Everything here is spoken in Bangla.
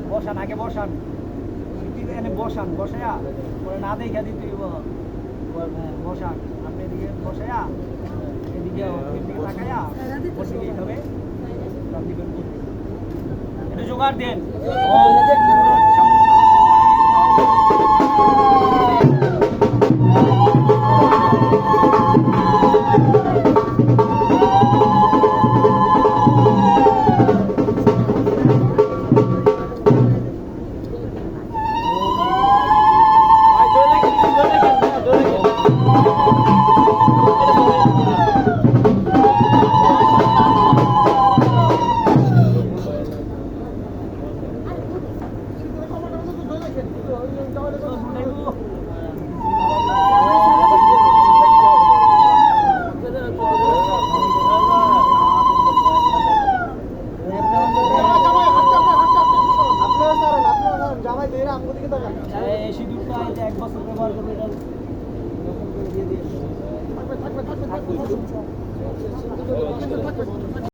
বসান আগে বসান এনে বসান বসায়া পরে না দেখা দিতে বসান আপনি এদিকে বসায়া এদিকে এদিকে তাকায়া ওদিকে এইভাবে এটা জোগাড় দেন এক বছর ব্যবহার করবে এটা দিয়ে দিয়ে